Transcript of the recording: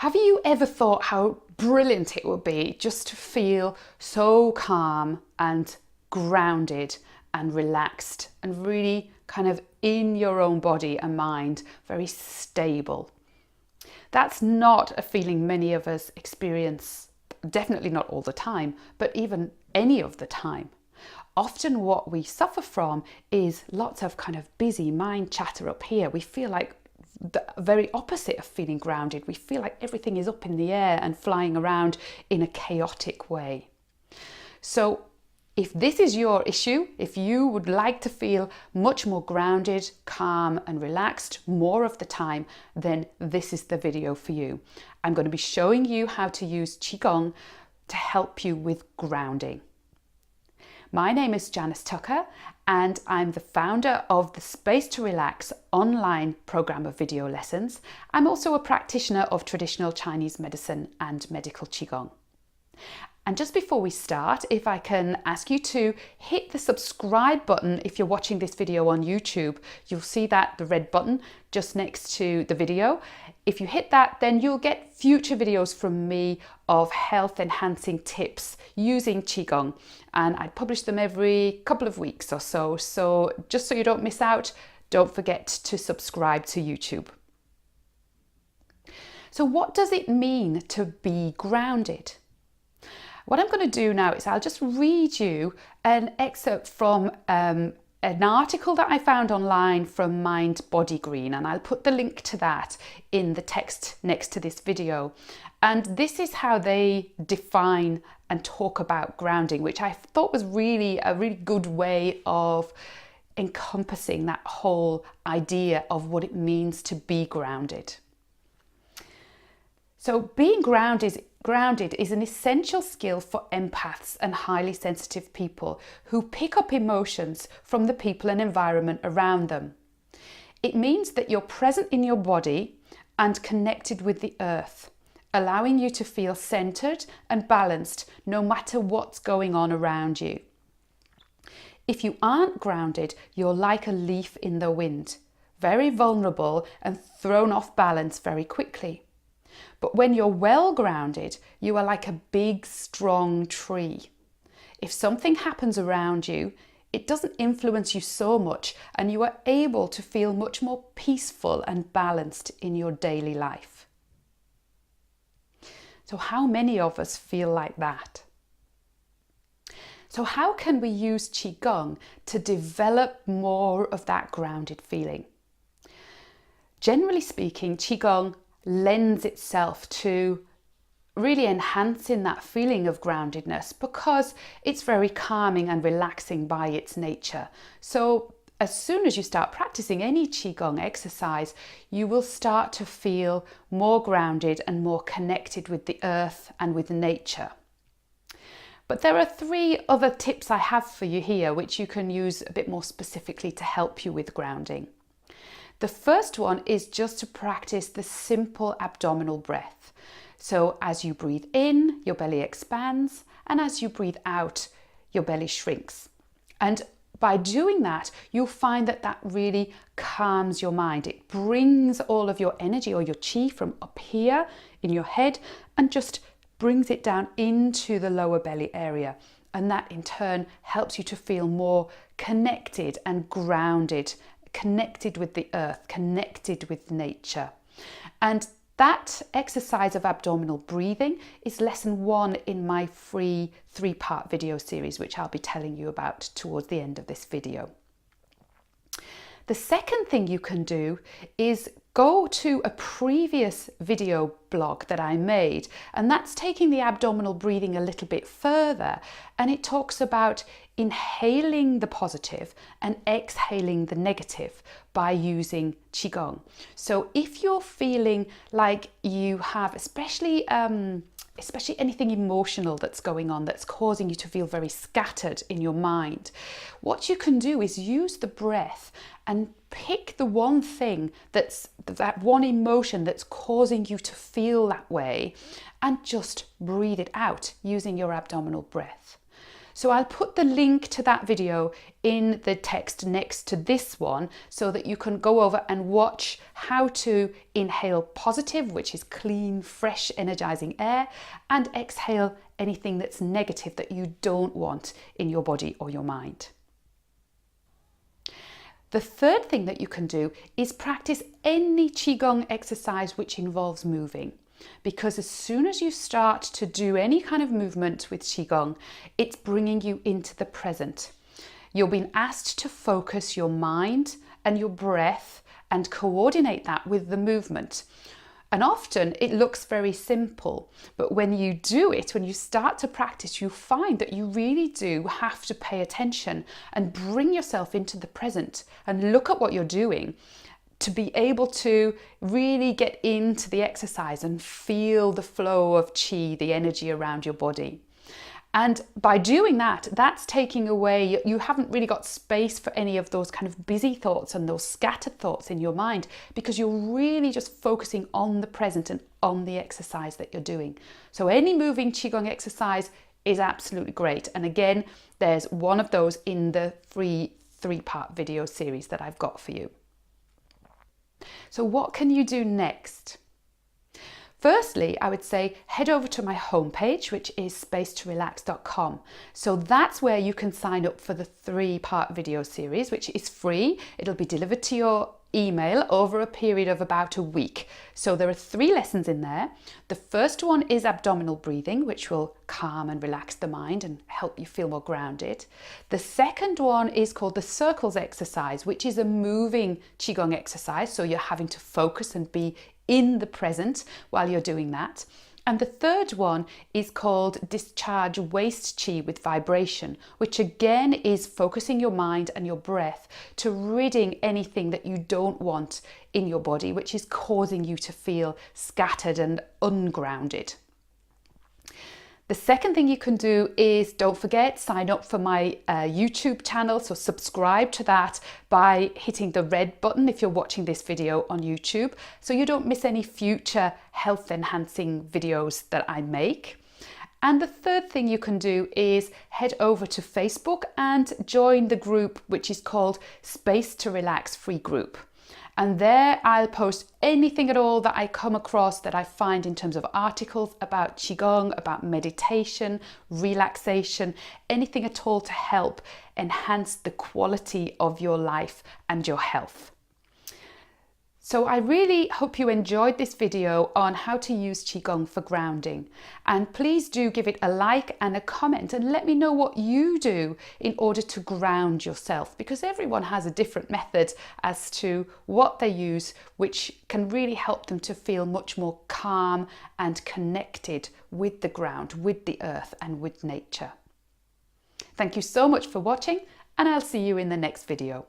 Have you ever thought how brilliant it would be just to feel so calm and grounded and relaxed and really kind of in your own body and mind, very stable? That's not a feeling many of us experience, definitely not all the time, but even any of the time. Often what we suffer from is lots of kind of busy mind chatter up here. We feel like the very opposite of feeling grounded. We feel like everything is up in the air and flying around in a chaotic way. So if this is your issue, if you would like to feel much more grounded, calm and relaxed more of the time, then this is the video for you. I'm going to be showing you how to use Qigong to help you with grounding. My name is Janice Tucker and I'm the founder of the Space to Relax online program of video lessons. I'm also a practitioner of traditional Chinese medicine and medical Qigong. And just before we start, if I can ask you to hit the subscribe button. If you're watching this video on YouTube, you'll see that the red button just next to the video. If you hit that, then you'll get future videos from me of health enhancing tips using Qigong. And I publish them every couple of weeks or so. So just so you don't miss out, don't forget to subscribe to YouTube. So what does it mean to be grounded? What I'm going to do now is I'll just read you an excerpt from an article that I found online from Mind Body Green, and I'll put the link to that in the text next to this video. And this is how they define and talk about grounding, which I thought was really a really good way of encompassing that whole idea of what it means to be grounded. So being grounded is an essential skill for empaths and highly sensitive people who pick up emotions from the people and environment around them. It means that you're present in your body and connected with the earth, allowing you to feel centered and balanced no matter what's going on around you. If you aren't grounded, you're like a leaf in the wind, very vulnerable and thrown off balance very quickly. But when you're well grounded, you are like a big, strong tree. If something happens around you, it doesn't influence you so much, and you are able to feel much more peaceful and balanced in your daily life. So how many of us feel like that? So how can we use Qigong to develop more of that grounded feeling? Generally speaking, Qigong lends itself to really enhancing that feeling of groundedness because it's very calming and relaxing by its nature. So as soon as you start practicing any Qigong exercise, you will start to feel more grounded and more connected with the earth and with nature. But there are 3 other tips I have for you here, which you can use a bit more specifically to help you with grounding. The first one is just to practice the simple abdominal breath. So as you breathe in, your belly expands, and as you breathe out, your belly shrinks. And by doing that, you'll find that that really calms your mind. It brings all of your energy or your qi from up here in your head and just brings it down into the lower belly area. And that in turn helps you to feel more connected and grounded, connected with the earth, connected with nature. And that exercise of abdominal breathing is lesson 1 in my free 3-part video series, which I'll be telling you about towards the end of this video. The second thing you can do is go to a previous video blog that I made, and that's taking the abdominal breathing a little bit further, and it talks about inhaling the positive and exhaling the negative by using Qigong. So if you're feeling like you have especially anything emotional that's going on that's causing you to feel very scattered in your mind, what you can do is use the breath and pick the one thing that one emotion that's causing you to feel that way and just breathe it out using your abdominal breath. So I'll put the link to that video in the text next to this one so that you can go over and watch how to inhale positive, which is clean, fresh, energizing air, and exhale anything that's negative that you don't want in your body or your mind. The third thing that you can do is practice any Qigong exercise which involves moving. Because as soon as you start to do any kind of movement with Qigong, it's bringing you into the present. You're being asked to focus your mind and your breath and coordinate that with the movement. And often it looks very simple, but when you do it, when you start to practice, you find that you really do have to pay attention and bring yourself into the present and look at what you're doing to be able to really get into the exercise and feel the flow of qi, the energy around your body. And by doing that, that's taking away, you haven't really got space for any of those kind of busy thoughts and those scattered thoughts in your mind, because you're really just focusing on the present and on the exercise that you're doing. So any moving Qigong exercise is absolutely great. And again, there's one of those in the free 3-part video series that I've got for you. So what can you do next? Firstly, I would say head over to my homepage, which is spacetorelax.com. So that's where you can sign up for the 3-part video series, which is free. It'll be delivered to your email over a period of about a week. So there are 3 lessons in there. The first one is abdominal breathing, which will calm and relax the mind and help you feel more grounded. The second one is called the circles exercise, which is a moving Qigong exercise. So you're having to focus and be in the present while you're doing that. And the third one is called discharge waste qi with vibration, which again is focusing your mind and your breath to ridding anything that you don't want in your body, which is causing you to feel scattered and ungrounded. The second thing you can do is, don't forget, sign up for my YouTube channel. So subscribe to that by hitting the red button if you're watching this video on YouTube, so you don't miss any future health enhancing videos that I make. And the third thing you can do is head over to Facebook and join the group, which is called Space to Relax Free Group. And there I'll post anything at all that I come across that I find in terms of articles about Qigong, about meditation, relaxation, anything at all to help enhance the quality of your life and your health. So I really hope you enjoyed this video on how to use Qigong for grounding. And please do give it a like and a comment and let me know what you do in order to ground yourself, because everyone has a different method as to what they use, which can really help them to feel much more calm and connected with the ground, with the earth and with nature. Thank you so much for watching, and I'll see you in the next video.